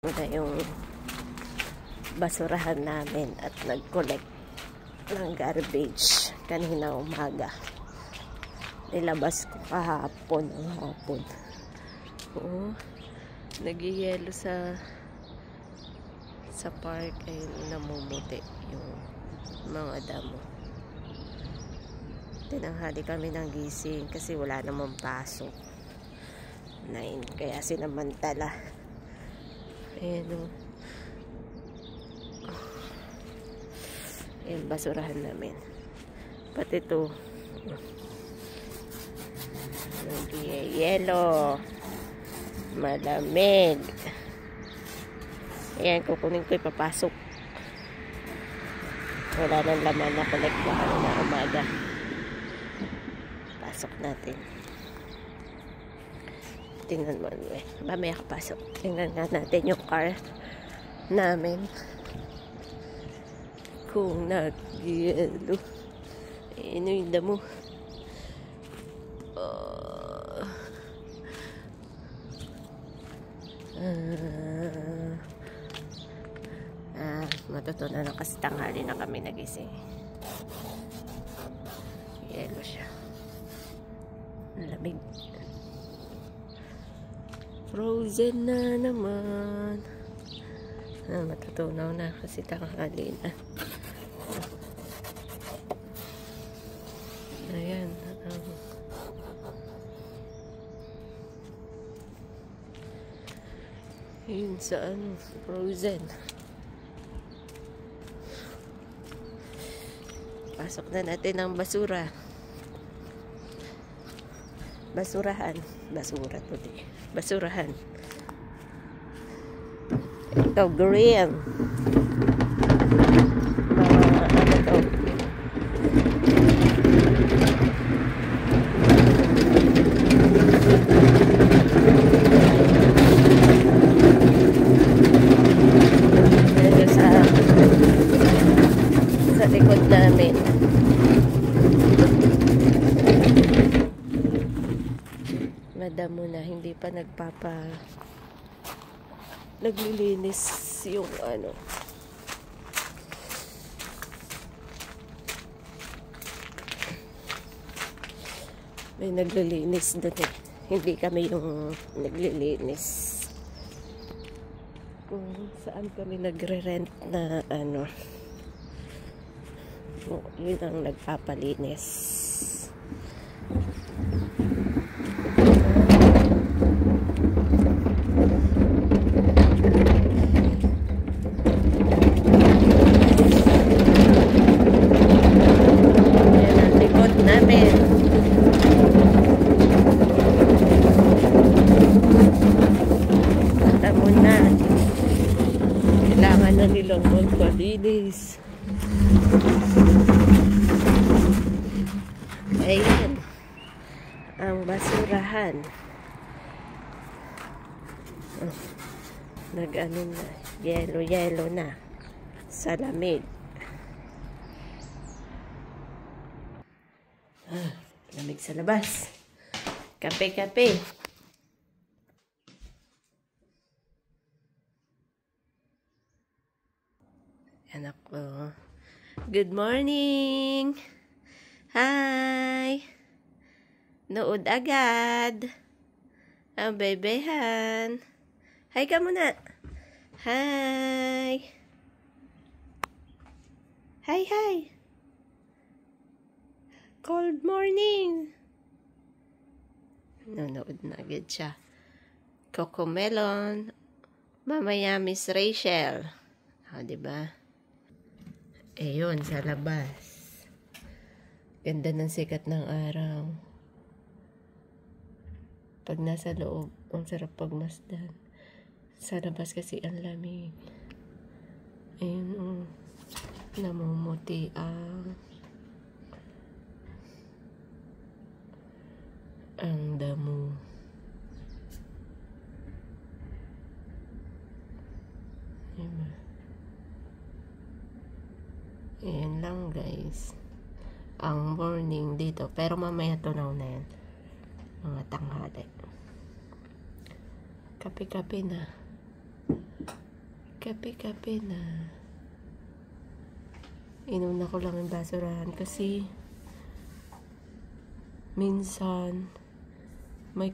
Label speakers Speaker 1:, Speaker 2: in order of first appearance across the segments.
Speaker 1: na yung basurahan namin at nag-collect ng garbage kanina umaga. Nilabas ko kahapon ang hapon. Oo, nag-yelo sa park ay namumuti yung mga damo. Tinanghali kami ng gising kasi wala namang pasok. 9, kaya sinamantala. Ayan o. Ayan, basurahan namin. Pati ito. Yelo. Malamig. Ayan, kukunin ko ipapasok. Wala nang laman na collect na kanina umaga. Pasok natin. Tingnan mo, mamaya kapasok. Tingnan nga natin yung car namin. Kung nag-yelo. Ano yung damo? Matutunan na kasi tanghali na kami nagising. Yelo siya. Lamig. Frozen na naman. Matutunaw na kasi tanghali na. Ayan. Yun sa ano, frozen. Pasok na natin ang basura. Basurahan. Basura to di. Basurahan. Ito, green. Ano to? Dito sa likod namin. Madamo na, hindi pa naglilinis yung ano. May naglilinis doon eh. Hindi kami yung naglilinis. Kung saan kami nagre-rent na ano. Yun ang nagpapalinis. Kailangan na nilang magpalinis. Ayan ang basurahan. Nag-ano na, yelo na sa lamig. Lamig sa labas. Kape. Anak ko. Good morning. Hi. Nood agad. Ang bebehan. Hi ka muna. Hi. Hi. Cold morning. Nanood na agad siya. Cocomelon. Mamaya Miss Rachel. Diba? Ayun, sa labas. Ganda ng sikat ng araw. Pag nasa loob, ang sarap pagmasdan. Sa labas kasi ang lamig. Ayun, namumuti ang damo. Diba? Ayan lang guys. Ang morning dito. Pero mamaya tunaw na yan. Mga tanghali. Kape-kape na. Kape-kape na. Inuna ko lang yung basurahan kasi minsan may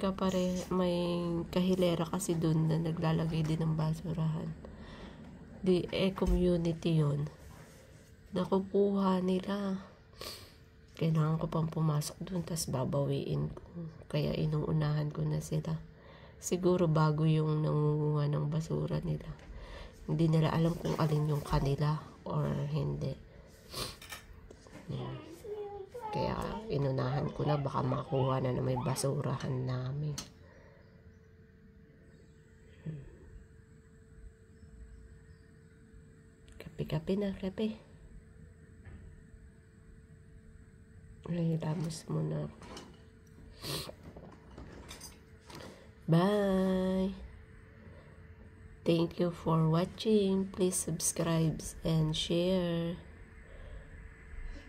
Speaker 1: kahilera kasi dun na naglalagay din ng basurahan. Community yun. Nakukuha nila. Kailangan ko pang pumasok dun, tas babawiin ko. Kaya inuunahan ko na sila. Siguro bago yung nangunguha ng basura nila. Hindi nila alam kung alin yung kanila or hindi. Yeah. Kaya inunahan ko na, baka makuha na may basurahan namin. Kape-kape na, kape. Ay, lamos muna. Bye! Thank you for watching. Please subscribe and share.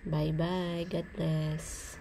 Speaker 1: Bye-bye. God bless.